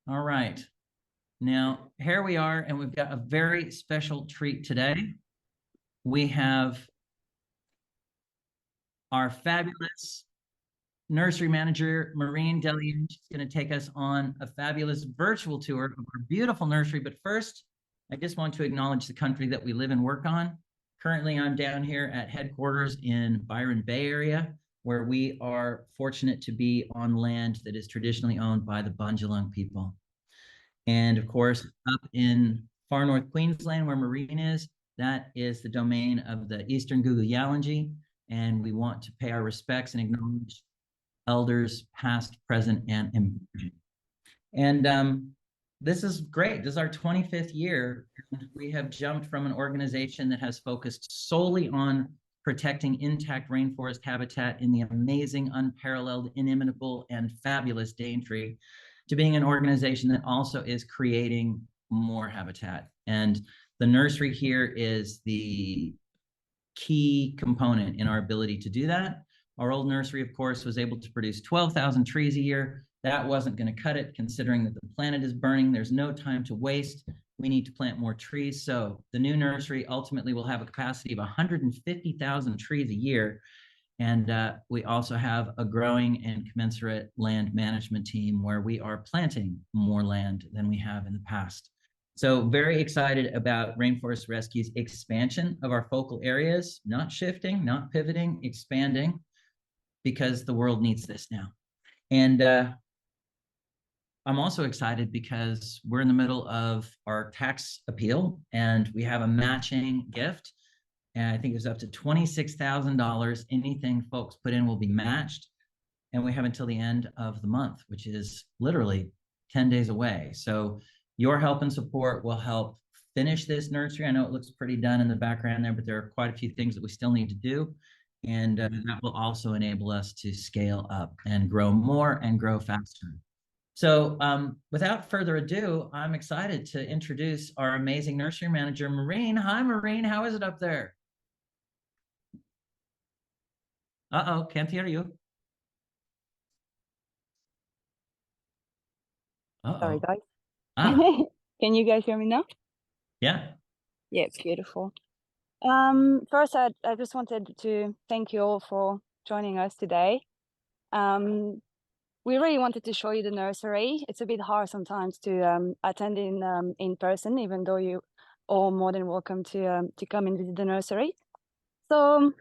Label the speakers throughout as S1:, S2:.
S1: All right. Now, here we are, and we've got a very special treat today. We have our fabulous nursery manager, Deliens. She's going to take us on a fabulous virtual tour of our beautiful nursery. But first, I just want to acknowledge the country that we live and work on. Currently, I'm down here at headquarters in Byron Bay area, where we are fortunate to be on land that is traditionally owned by the Bundjalung people. And of course, up in far north Queensland, where Marine is, that is the domain of the Eastern Guugu Yalanji. And we want to pay our respects and acknowledge elders past, present, and emerging. And this is great. This is our 25th year. And we have jumped from an organization that has focused solely on protecting intact rainforest habitat in the amazing, unparalleled, inimitable, and fabulous Daintree, to being an organization that also is creating more habitat. And the nursery here is the key component in our ability to do that. Our old nursery, of course, was able to produce 12,000 trees a year. That wasn't going to cut it, considering that the planet is burning. There's no time to waste. We need to plant more trees. So the new nursery ultimately will have a capacity of 150,000 trees a year. And we also have a growing and commensurate land management team where we are planting more land than we have in the past. So very excited about Rainforest Rescue's expansion of our focal areas, not shifting, not pivoting, expanding, because the world needs this now. And I'm also excited because we're in the middle of our tax appeal and we have a matching gift. And I think it's up to $26,000. Anything folks put in will be matched. And we have until the end of the month, which is literally 10 days away. So your help and support will help finish this nursery. I know it looks pretty done in the background there, but there are quite a few things that we still need to do. And that will also enable us to scale up and grow more and grow faster. So without further ado, I'm excited to introduce our amazing nursery manager, Maureen. Hi, Maureen. How is it up there? Uh-oh, can't hear you.
S2: Sorry,
S1: Uh-oh.
S2: guys.
S1: Ah,
S2: Can you guys hear me now?
S1: yeah.
S2: Yeah, it's beautiful. First, I just wanted to thank you all for joining us today. We really wanted to show you the nursery. It's a bit hard sometimes to attend in person, even though you all more than welcome to come and visit the nursery. So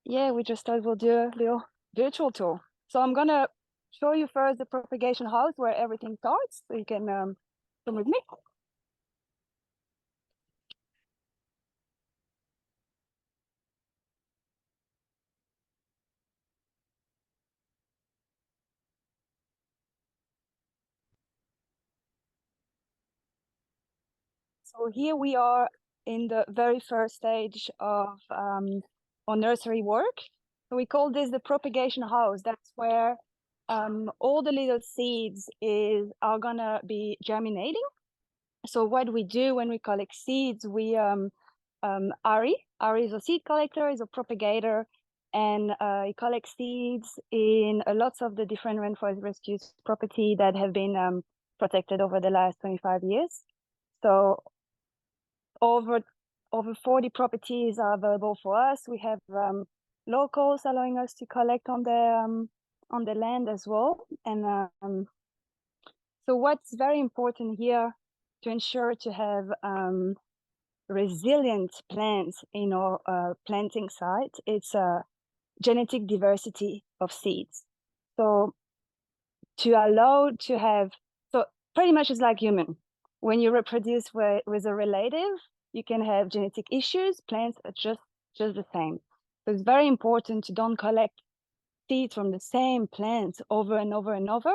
S2: yeah, we just thought we'll do a little virtual tour. So I'm gonna show you first the propagation house where everything starts. So you can come with me. So here we are in the very first stage of our nursery work. So we call this the propagation house. That's where all the little seeds are gonna be germinating. So what we do when we collect seeds, we Ari is a seed collector, is a propagator, and he collects seeds in lots of the different rainforest rescues property that have been protected over the last 25 years. So over 40 properties are available for us. We have locals allowing us to collect on the land as well. And so what's very important here to ensure to have resilient plants in our planting site, it's a genetic diversity of seeds. So to allow to have, so pretty much it's like human. When you reproduce with a relative, you can have genetic issues. Plants are just the same. So it's very important to don't collect seeds from the same plants over and over and over,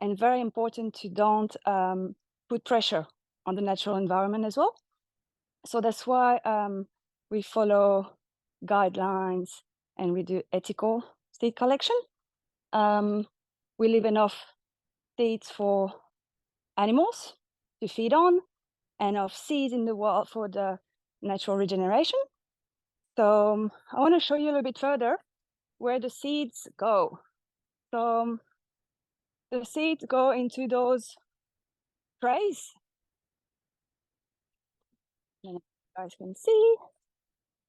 S2: and very important to don't put pressure on the natural environment as well. So that's why we follow guidelines and we do ethical seed collection. We leave enough seeds for animals to feed on, and of seeds in the world for the natural regeneration. So I want to show you a little bit further where the seeds go. So the seeds go into those trays. And you guys can see.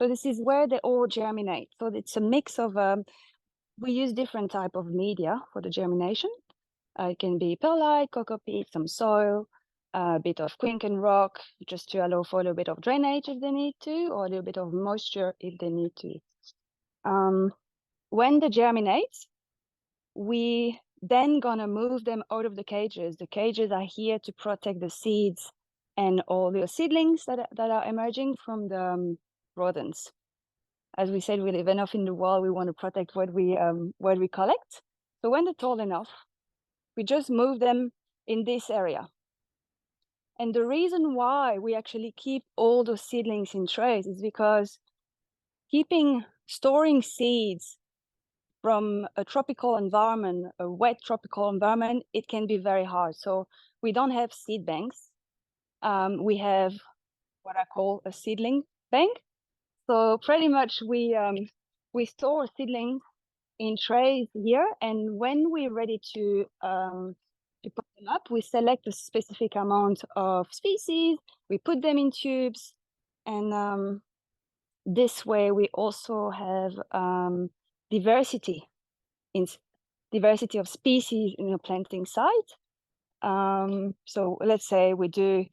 S2: So this is where they all germinate. So it's a mix of, we use different type of media for the germination. It can be perlite, cocoa peat, some soil, a bit of quink and rock, just to allow for a little bit of drainage if they need to, or a little bit of moisture if they need to. When they germinate, we then gonna move them out of the cages. The cages are here to protect the seeds and all the seedlings that are emerging from the rodents. As we said, we live enough in the world. We want to protect what we collect. So when they're tall enough, we just move them in this area. And the reason why we actually keep all those seedlings in trays is because storing seeds from a tropical environment, a wet tropical environment, it can be very hard. So we don't have seed banks. We have what I call a seedling bank. So pretty much we store seedlings in trays here, and when we're ready to put them up, we select a specific amount of species, we put them in tubes, and this way we also have diversity of species in a planting site. So let's say we do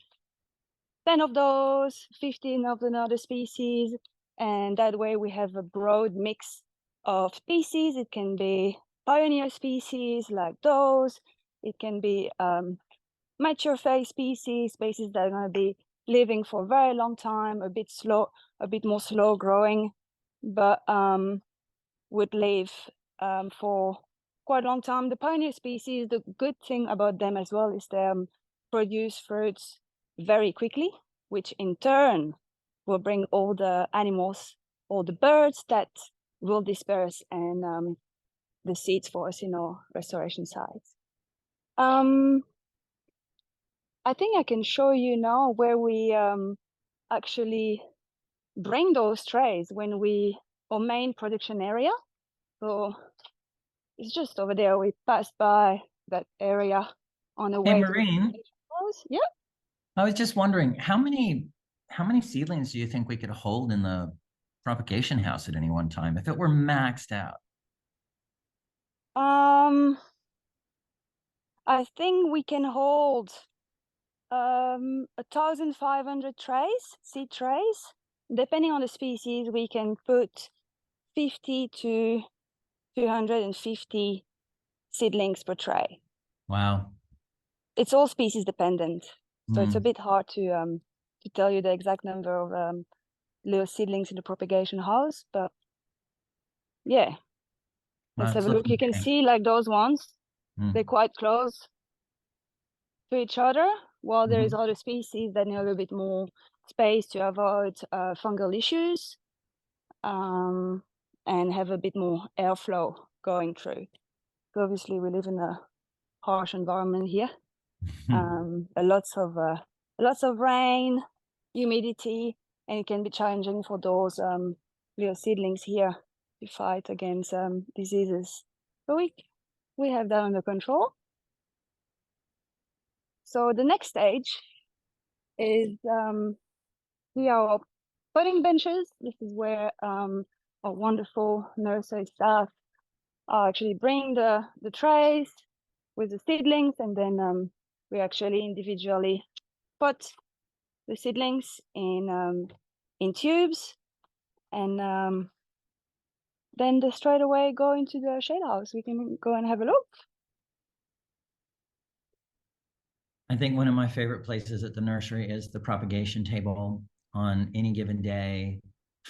S2: 10 of those, 15 of another species, and that way we have a broad mix of species. It can be pioneer species like those. It can be mature phase species that are going to be living for a very long time, a bit more slow growing, but would live for quite a long time. The pioneer species, the good thing about them as well is they produce fruits very quickly, which in turn will bring all the animals, all the birds that will disperse and the seeds for us in our restoration sites. I think I can show you now where we actually bring those trays when our main production area. So it's just over there. We passed by that area on the way.
S1: Hey, Marine.
S2: Yeah.
S1: I was just wondering, how many seedlings do you think we could hold in the propagation house at any one time if it were maxed out?
S2: I think we can hold 1,500 trays, seed trays. Depending on the species, we can put 50 to 250 seedlings per tray.
S1: Wow.
S2: It's all species dependent, so it's a bit hard to tell you the exact number of little seedlings in the propagation house, but yeah. Let's have a look. You can see like those ones, they're quite close to each other, while there is other species that need a little bit more space to avoid fungal issues and have a bit more airflow going through. So obviously we live in a harsh environment here. Lots of rain, humidity, and it can be challenging for those little seedlings here to fight against diseases. So we have that under control. So the next stage is here are potting benches. This is where our wonderful nursery staff actually bring the trays with the seedlings, and then we actually individually put the seedlings in tubes, and then they straight away go into the shade house. We can go and have a look.
S1: I think one of my favorite places at the nursery is the propagation table on any given day.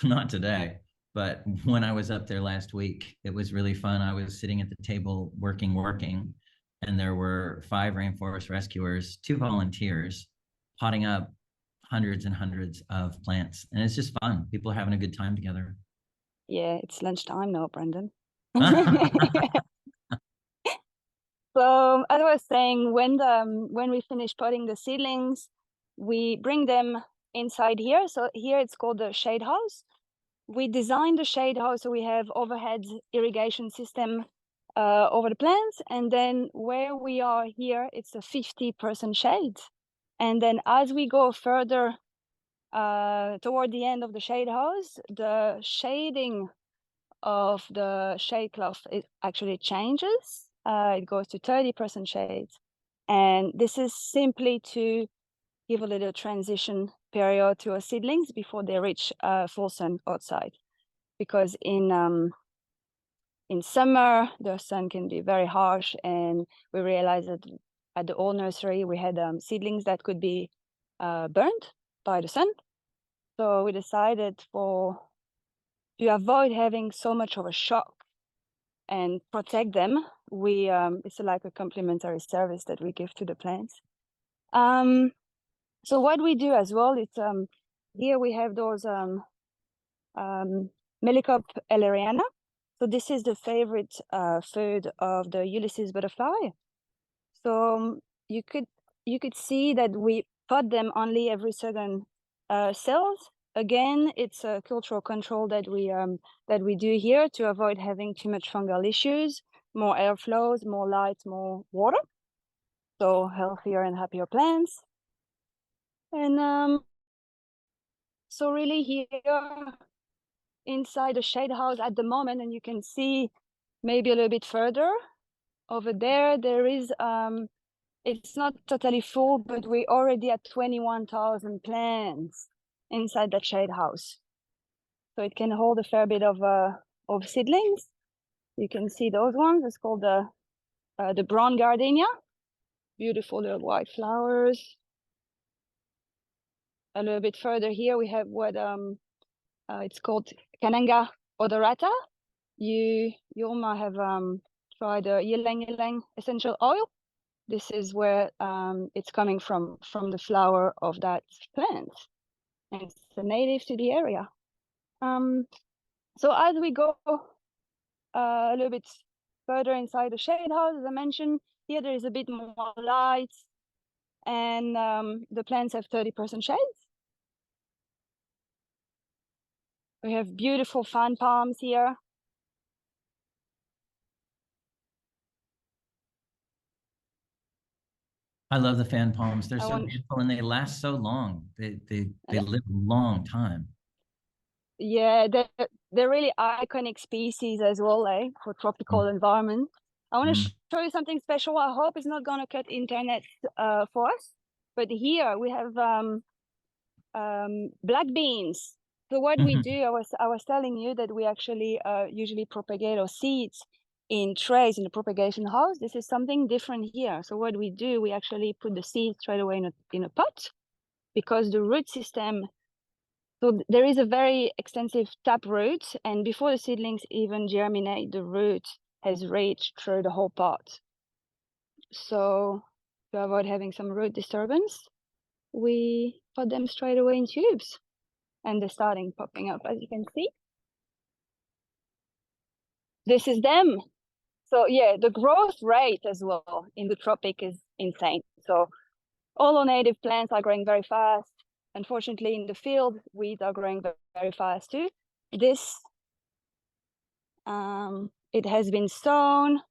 S1: Not today, but when I was up there last week, it was really fun. I was sitting at the table working, and there were 5 rainforest rescuers, 2 volunteers, potting up hundreds and hundreds of plants. And it's just fun. People are having a good time together.
S2: Yeah, it's lunchtime now, Branden. So as I was saying, when we finish potting the seedlings, we bring them inside here. So here it's called the shade house. We designed the shade house so we have overhead irrigation system over the plants, and then where we are here, it's a 50% shade. And then as we go further toward the end of the shade house, the shading of the shade cloth, it actually changes. It goes to 30% shades. And this is simply to give a little transition period to our seedlings before they reach full sun outside. Because in summer, the sun can be very harsh, and we realized that at the old nursery, we had seedlings that could be burned by the sun. So we decided to avoid having so much of a shock and protect them, it's like a complimentary service that we give to the plants. So what we do as well is here we have those Melicop elleriana. So this is the favorite food of the Ulysses butterfly. So you could see that we pot them only every second cells. Again, it's a cultural control that we do here to avoid having too much fungal issues, more airflows, more light, more water. So healthier and happier plants. And so really here inside the shade house at the moment, and you can see maybe a little bit further over there, there is it's not totally full, but we already at 21,000 plants inside that shade house. So it can hold a fair bit of seedlings. You can see those ones. It's called the brown gardenia. Beautiful little white flowers. A little bit further here, we have what it's called Cananga odorata. You might have tried ylang ylang essential oil. This is where it's coming from the flower of that plant, and it's a native to the area. So as we go a little bit further inside the shade house, as I mentioned, here there is a bit more light, and the plants have 30% shades. We have beautiful fan palms here.
S1: I love the fan palms. They're so beautiful and they last so long. They live a long time.
S2: Yeah, they're really iconic species as well, for tropical environment. I want to show you something special. I hope it's not gonna cut internet for us, but here we have black beans. So what we do, I was telling you that we actually usually propagate our seeds in trays in the propagation house. This is something different here. So what we do, we actually put the seeds straight away in a pot, because the root system, so there is a very extensive tap root, and before the seedlings even germinate, the root has reached through the whole pot. So to avoid having some root disturbance, we put them straight away in tubes, and they're starting popping up, as you can see. This is them. So yeah, the growth rate as well in the tropic is insane. So all our native plants are growing very fast. Unfortunately, in the field, weeds are growing very fast too. This, it has been sown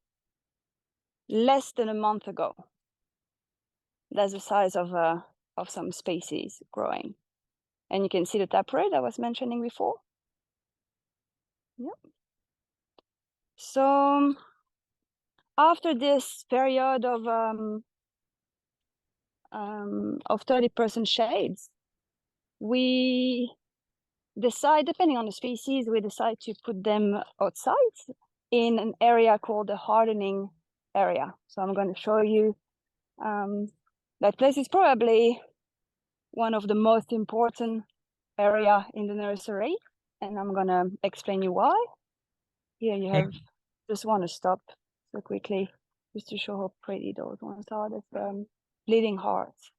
S2: less than a month ago. That's the size of some species growing. And you can see the taproot I was mentioning before. Yep. So after this period of 30% shades, we decide, depending on the species, we decide to put them outside in an area called the hardening area. So I'm going to show you that place. Is probably one of the most important area in the nursery, and I'm going to explain you why. Here you have, just want to stop so quickly just to show how pretty those ones are. That's bleeding hearts.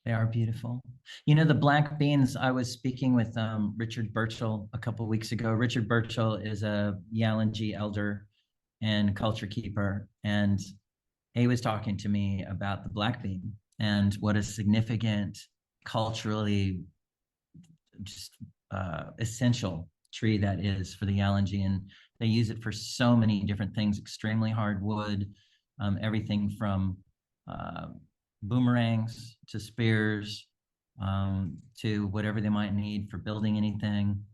S1: They are beautiful. You know, the black beans, I was speaking with Richard Burchell a couple of weeks ago. Richard Burchell is a Yalanji elder and culture keeper. And he was talking to me about the black bean and what a significant culturally just essential tree that is for the Yalanji. And they use it for so many different things, extremely hard wood, everything from boomerangs to spears, to whatever they might need for building anything.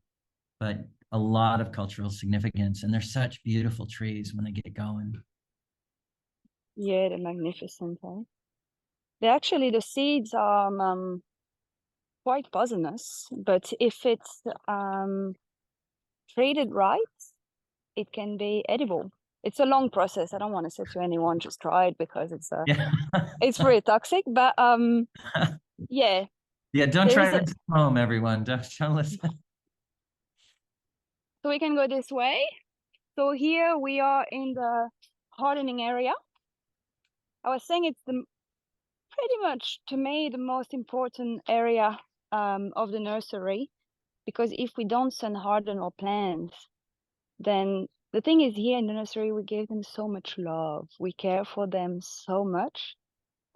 S1: But a lot of cultural significance, and they're such beautiful trees when they get going.
S2: Yeah, they're magnificent. Eh? They actually, the seeds are quite poisonous, but if it's treated right, it can be edible. It's a long process. I don't want to say to anyone just try it because
S1: Yeah.
S2: it's pretty toxic. But yeah,
S1: Yeah, don't
S2: there
S1: try
S2: is a,
S1: this at home, everyone. Don't listen.
S2: so we can go this way. So here we are in the hardening area. I was saying it's the pretty much, to me, the most important area of the nursery, because if we don't sun harden our plants, then the thing is, here in the nursery, we give them so much love. We care for them so much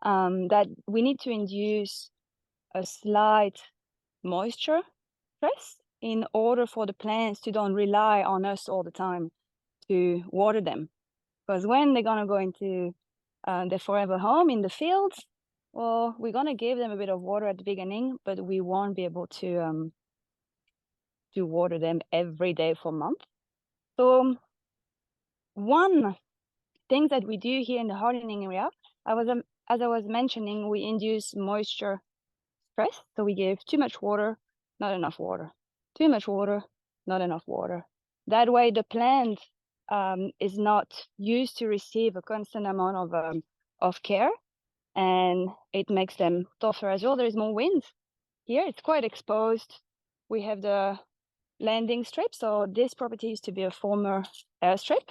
S2: that we need to induce a slight moisture stress in order for the plants to don't rely on us all the time to water them. Because when they're going to go into their forever home in the fields, well, we're going to give them a bit of water at the beginning, but we won't be able to water them every day for a month. So one thing that we do here in the hardening area, as I was mentioning, we induce moisture stress. So we give too much water, not enough water, too much water, not enough water. That way the plant is not used to receive a constant amount of care, and it makes them tougher as well. There is more wind here. It's quite exposed. We have the landing strip. So this property used to be a former airstrip,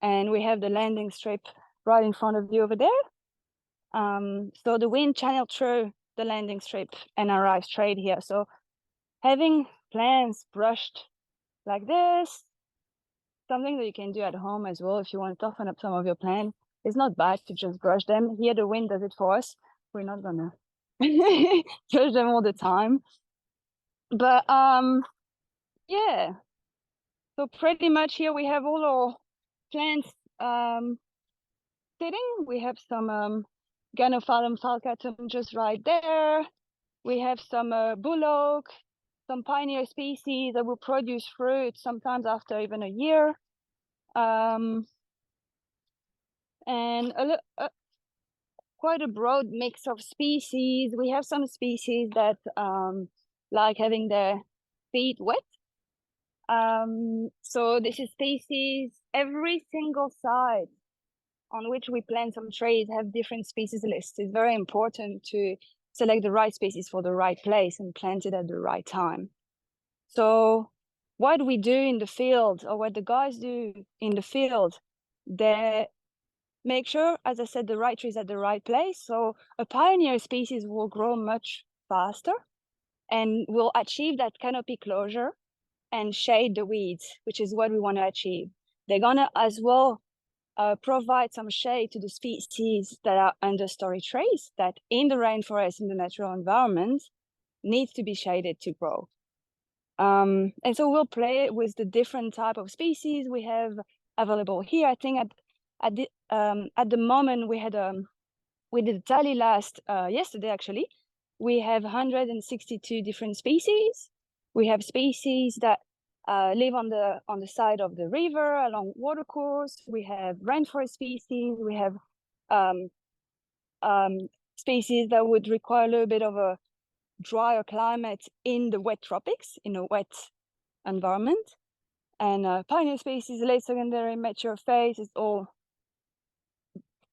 S2: and we have the landing strip right in front of you over there. So the wind channeled through the landing strip and arrived straight here. So having plants brushed like this, something that you can do at home as well if you want to toughen up some of your plants. It's not bad to just brush them. Here the wind does it for us. We're not gonna brush them all the time. But yeah. So pretty much here we have all our plants sitting. We have some Ganophyllum falcatum just right there. We have some bull oak, some pioneer species that will produce fruit sometimes after even a year. And quite a broad mix of species. We have some species that like having their feet wet. So this is species, every single side on which we plant some trees have different species lists. It's very important to select the right species for the right place and plant it at the right time. So what we do in the field, or what the guys do in the field, they make sure, as I said, the right trees at the right place. So a pioneer species will grow much faster and will achieve that canopy closure and shade the weeds, which is what we want to achieve. They're gonna as well provide some shade to the species that are understory trees that in the rainforest, in the natural environment, needs to be shaded to grow. And so we'll play with the different type of species we have available here. I think at the moment we did a tally yesterday actually. We have 162 different species. We have species that live on the side of the river along watercourse. We have rainforest species. We have species that would require a little bit of a drier climate in the wet tropics, in a wet environment. And pioneer species, late secondary, mature phase, is all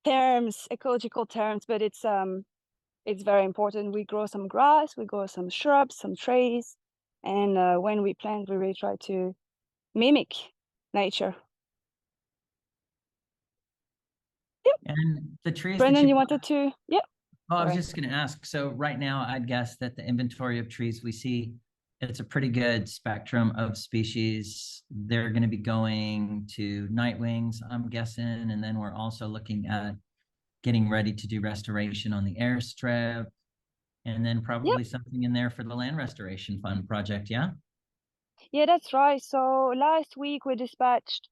S2: terms, ecological terms, but it's very important. We grow some grass, we grow some shrubs, some trees, and when we plant, we really try to mimic nature. Yep.
S1: And the trees
S2: Branden,
S1: that
S2: you wanted to? Yep.
S1: Oh, I was
S2: Sorry.
S1: just going to ask. So right now, I'd guess that the inventory of trees we see, it's a pretty good spectrum of species. They're going to be going to nightwings, I'm guessing, and then we're also looking at getting ready to do restoration on the airstrip, and then probably something in there for the land restoration fund project. Yeah.
S2: Yeah, that's right. So last week we dispatched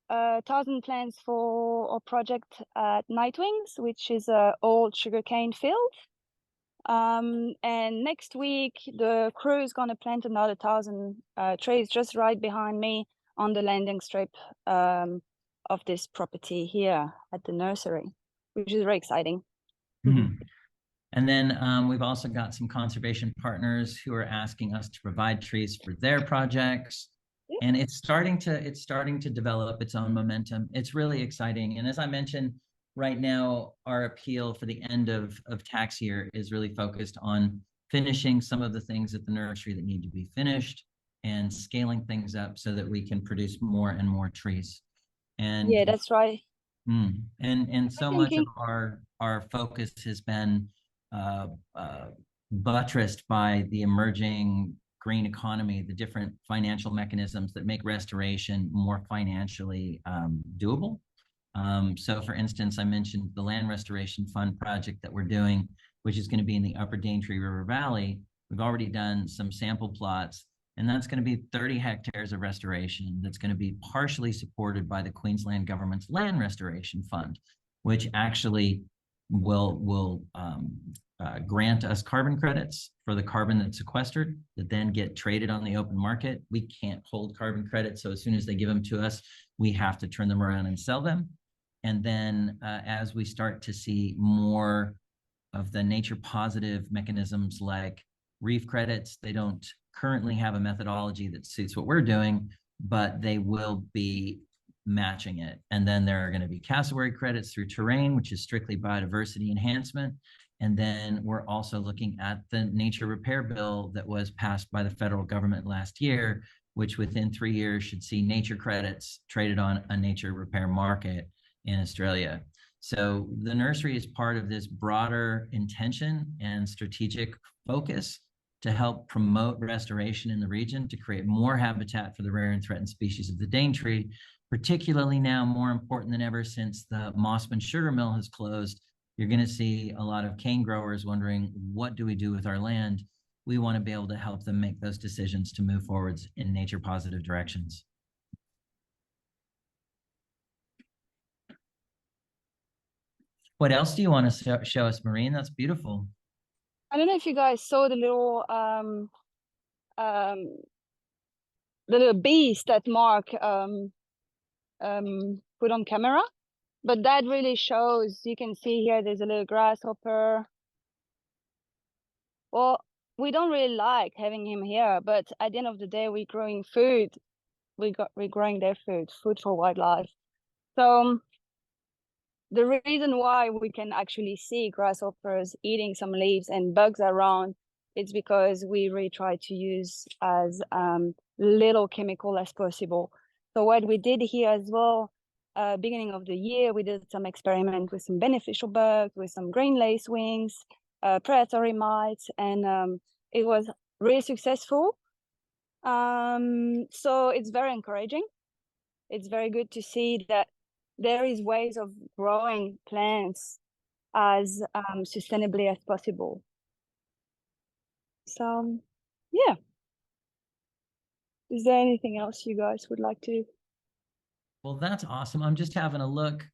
S2: 1,000 plants for our project at Nightwings, which is an old sugarcane field. And next week, the crew is going to plant another 1,000 trees just right behind me on the landing strip of this property here at the nursery, which is very exciting.
S1: And then we've also got some conservation partners who are asking us to provide trees for their projects. And it's starting to develop its own momentum. It's really exciting. And as I mentioned, right now, our appeal for the end of tax year is really focused on finishing some of the things at the nursery that need to be finished and scaling things up so that we can produce more and more trees. And
S2: yeah, that's right.
S1: And so much of our focus has been buttressed by the emerging green economy, the different financial mechanisms that make restoration more financially doable. So for instance, I mentioned the Land Restoration Fund project that we're doing, which is going to be in the upper Daintree River Valley. We've already done some sample plots, and that's going to be 30 hectares of restoration that's going to be partially supported by the Queensland government's Land Restoration Fund, which actually will grant us carbon credits for the carbon that's sequestered that then get traded on the open market. We can't hold carbon credits, so as soon as they give them to us, we have to turn them around and sell them. And then as we start to see more of the nature positive mechanisms like reef credits, they don't currently have a methodology that suits what we're doing, but they will be matching it. And then there are going to be cassowary credits through terrain, which is strictly biodiversity enhancement. And then we're also looking at the nature repair bill that was passed by the federal government last year, which within 3 years should see nature credits traded on a nature repair market in Australia. So the nursery is part of this broader intention and strategic focus to help promote restoration in the region, to create more habitat for the rare and threatened species of the Daintree, particularly now more important than ever since the Mossman sugar mill has closed. You're going to see a lot of cane growers wondering, what do we do with our land? We want to be able to help them make those decisions to move forwards in nature positive directions. What else do you want to show us, Maureen? That's beautiful.
S2: I don't know if you guys saw the little beast that Mark put on camera, but that really shows. You can see here there's a little grasshopper. Well, we don't really like having him here, but at the end of the day, we're growing food. We're growing their food for wildlife. So the reason why we can actually see grasshoppers eating some leaves and bugs around, it's because we really try to use as little chemical as possible. So what we did here as well, beginning of the year, we did some experiment with some beneficial bugs, with some green lacewings, predatory mites, and it was really successful. So it's very encouraging. It's very good to see that there is ways of growing plants as sustainably as possible. So, yeah. Is there anything else you guys would like to?
S1: Well, that's awesome. I'm just having a look.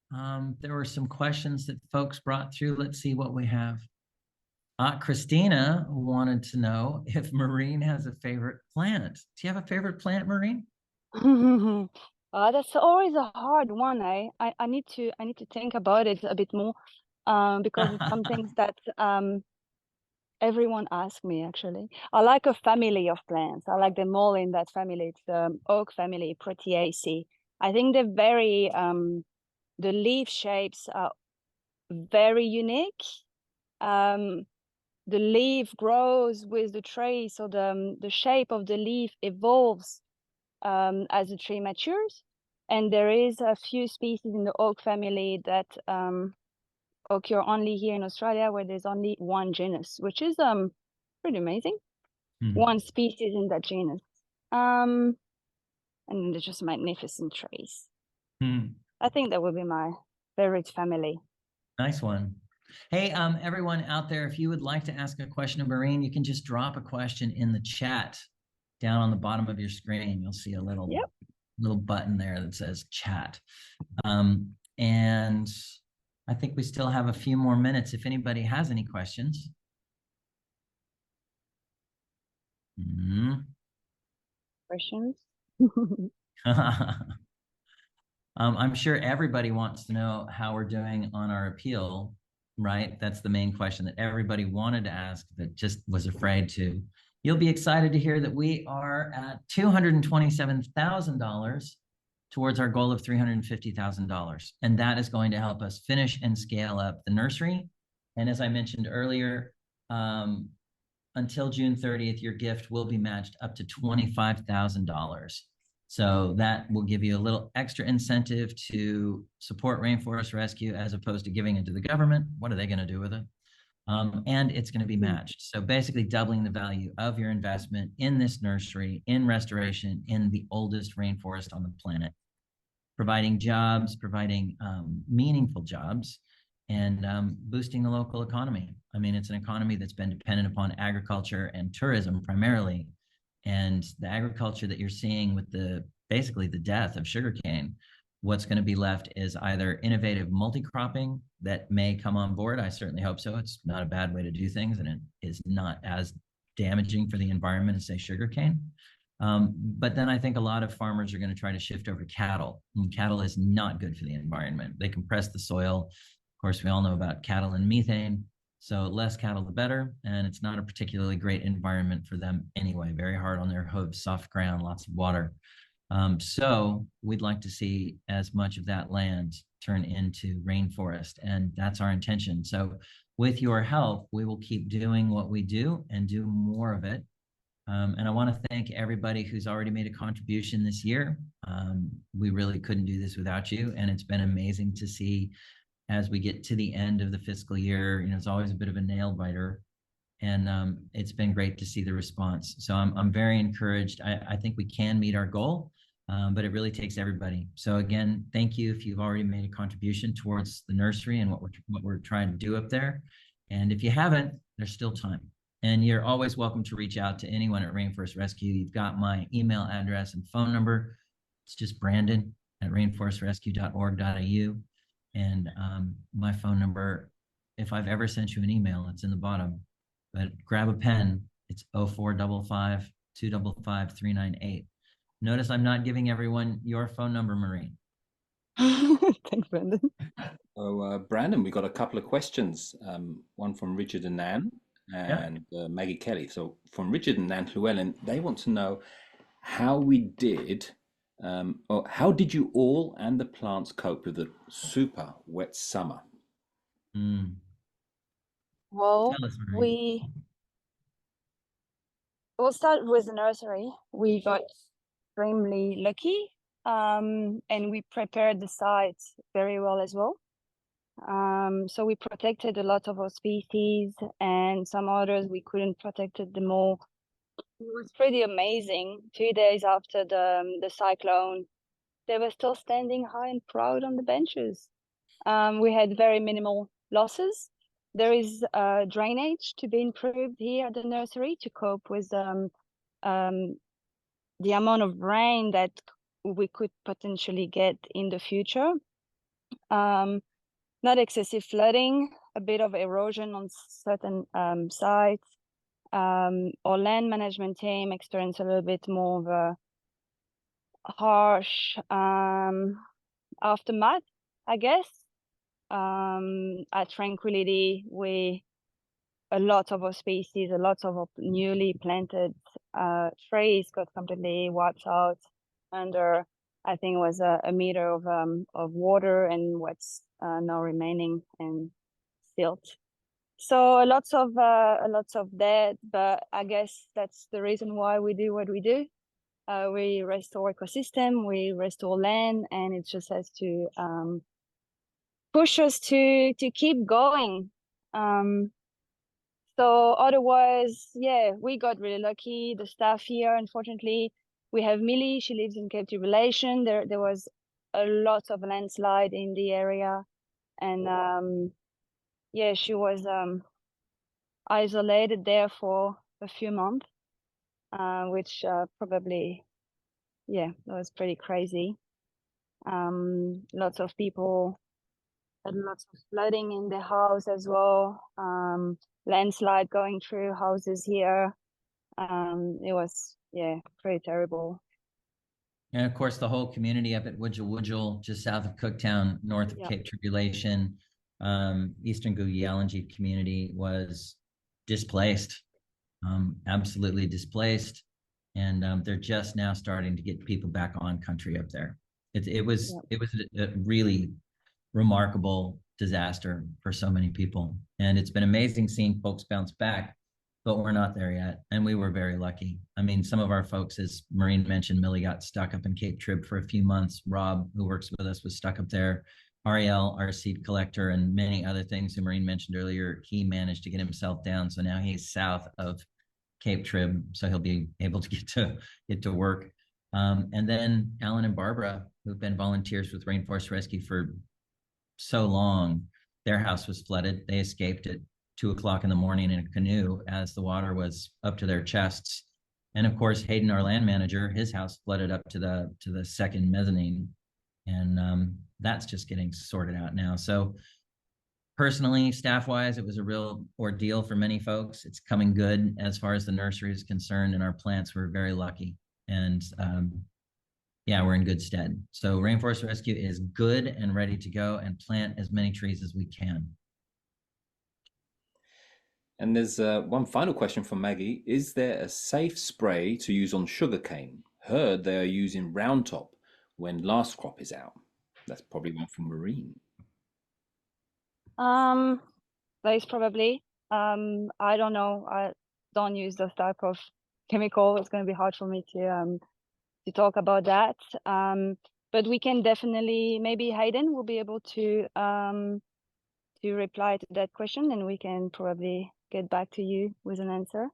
S1: There were some questions that folks brought through. Let's see what we have. Christina wanted to know if Maureen has a favorite plant. Do you have a favorite plant, Maureen?
S2: That's always a hard one, eh? I need to think about it a bit more, because it's some things that everyone asks me actually. I like a family of plants. I like them all in that family. It's the oak family, Proteaceae. I think they're very the leaf shapes are very unique. The leaf grows with the tree, so the shape of the leaf evolves as the tree matures. And there is a few species in the oak family that occur only here in Australia, where there's only one genus, which is pretty amazing. One species in that genus. And they're just magnificent trees. I think that would be my favorite family.
S1: Nice one. Hey, everyone out there, if you would like to ask a question of Maureen, you can just drop a question in the chat down on the bottom of your screen. You'll see a little little button there that says chat. And I think we still have a few more minutes if anybody has any questions.
S2: Questions?
S1: I'm sure everybody wants to know how we're doing on our appeal, right? That's the main question that everybody wanted to ask that just was afraid to. You'll be excited to hear that we are at $227,000 towards our goal of $350,000. And that is going to help us finish and scale up the nursery. And as I mentioned earlier, until June 30th, your gift will be matched up to $25,000. So that will give you a little extra incentive to support Rainforest Rescue as opposed to giving it to the government. What are they going to do with it? And it's going to be matched. So basically doubling the value of your investment in this nursery, in restoration, in the oldest rainforest on the planet, providing jobs, providing meaningful jobs, and boosting the local economy. I mean, it's an economy that's been dependent upon agriculture and tourism primarily. And the agriculture that you're seeing with basically the death of sugarcane, what's going to be left is either innovative multi-cropping that may come on board. I certainly hope so. It's not a bad way to do things, and it is not as damaging for the environment as, say, sugarcane. But then I think a lot of farmers are going to try to shift over to cattle. And cattle is not good for the environment. They compress the soil. Of course, we all know about cattle and methane. So less cattle, the better. And it's not a particularly great environment for them anyway. Very hard on their hooves, soft ground, lots of water. So we'd like to see as much of that land turn into rainforest. And that's our intention. So with your help, we will keep doing what we do and do more of it. And I want to thank everybody who's already made a contribution this year. We really couldn't do this without you. And it's been amazing to see as we get to the end of the fiscal year. You know, it's always a bit of a nail biter. And it's been great to see the response. So I'm very encouraged. I think we can meet our goal, but it really takes everybody. So again, thank you if you've already made a contribution towards the nursery and what we're trying to do up there. And if you haven't, there's still time. And you're always welcome to reach out to anyone at Rainforest Rescue. You've got my email address and phone number. It's just Branden at rainforestrescue.org.au. And my phone number, if I've ever sent you an email, it's in the bottom. But grab a pen. It's 0455 255 398. Notice I'm not giving everyone your phone number, Maureen.
S2: Thanks, Branden.
S3: So, Branden, we got a couple of questions. One from Richard and Nan and Maggie Kelly. So, from Richard and Nan Llewellyn, they want to know how we did, or how did you all and the plants cope with the super wet summer?
S2: Well, we'll start with the nursery. We got extremely lucky, and we prepared the site very well as well. So we protected a lot of our species, and some others we couldn't protect them all. It was pretty amazing. 2 days after the cyclone, they were still standing high and proud on the benches. We had very minimal losses. There is drainage to be improved here at the nursery to cope with the amount of rain that we could potentially get in the future. Not excessive flooding, a bit of erosion on certain sites. Our land management team experienced a little bit more of a harsh aftermath, I guess. At Tranquility, a lot of our species, a lot of our newly planted trees got completely wiped out under, I think it was a meter of water and what's now remaining and silt. So lots of that, but I guess that's the reason why we do what we do. We restore ecosystem, we restore land, and it just has to push us to keep going. So otherwise, yeah, we got really lucky. The staff here, unfortunately, we have Millie. She lives in captive relation. There was a lot of landslide in the area, and yeah, she was isolated there for a few months, which probably yeah, that was pretty crazy. Lots of people had lots of flooding in the house as well. Landslide going through houses here. It was, yeah, pretty terrible.
S1: And of course, the whole community up at Woodjel, just south of Cooktown, north of
S2: Yeah.
S1: Cape Tribulation, Eastern Guyalanji community was displaced, absolutely displaced. And they're just now starting to get people back on country up there. It was a really remarkable disaster for so many people. And it's been amazing seeing folks bounce back, but we're not there yet. And we were very lucky. I mean, some of our folks, as Maureen mentioned, Millie got stuck up in Cape Trib for a few months. Rob, who works with us, was stuck up there. Ariel, our seed collector, and many other things that Maureen mentioned earlier, he managed to get himself down. So now he's south of Cape Trib, so he'll be able to get to work. And then Alan and Barbara, who've been volunteers with Rainforest Rescue for so long, their house was flooded. They escaped at 2 o'clock in the morning in a canoe as the water was up to their chests. And of course, Hayden, our land manager, his house flooded up to the second mezzanine, and that's just getting sorted out now. So personally, staff-wise, it was a real ordeal for many folks. It's coming good as far as the nursery is concerned, and our plants were very lucky. And yeah, we're in good stead. So Rainforest Rescue is good and ready to go and plant as many trees as we can.
S3: And there's one final question from Maggie. Is there a safe spray to use on sugarcane? Heard they are using Round Top when last crop is out. That's probably one from Maureen.
S2: Those probably. I don't know. I don't use those type of chemical. It's going to be hard for me to talk about that. But we can definitely, maybe Hayden will be able to reply to that question, and we can probably get back to you with an answer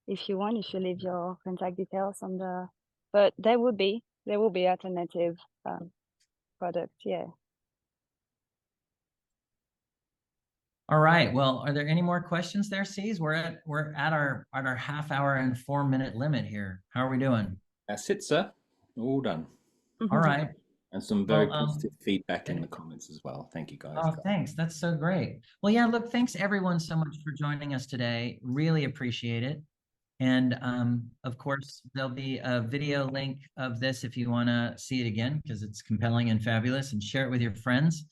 S2: if you want, if you leave your contact details on the, but there will be alternative products, yeah.
S1: All right. Well, are there any more questions there, C's? We're at our half-hour and 4-minute limit here. How are we doing?
S3: That's it, sir. All done.
S1: All right.
S3: And some very positive feedback in the comments as well. Thank you, guys.
S1: Oh, thanks. That's so great. Well, yeah, look, thanks everyone so much for joining us today. Really appreciate it. And of course, there'll be a video link of this if you want to see it again, because it's compelling and fabulous, and share it with your friends.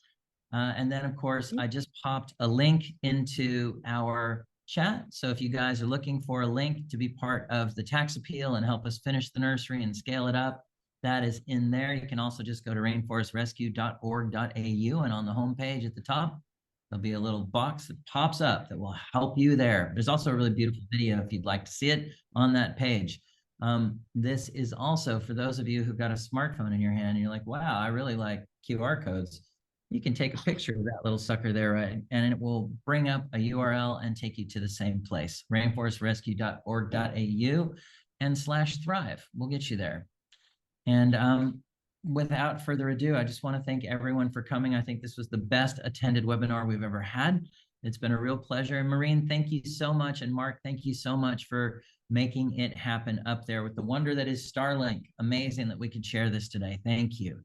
S1: And then, of course, I just popped a link into our chat. So if you guys are looking for a link to be part of the tax appeal and help us finish the nursery and scale it up, that is in there. You can also just go to rainforestrescue.org.au, and on the homepage at the top, there'll be a little box that pops up that will help you there. There's also a really beautiful video if you'd like to see it on that page. This is also for those of you who've got a smartphone in your hand and you're like, wow, I really like QR codes. You can take a picture of that little sucker there, right? And it will bring up a URL and take you to the same place, rainforestrescue.org.au and /thrive. We'll get you there. And without further ado, I just want to thank everyone for coming. I think this was the best attended webinar we've ever had. It's been a real pleasure. And Maureen, thank you so much. And Mark, thank you so much for making it happen up there with the wonder that is Starlink. Amazing that we could share this today. Thank you.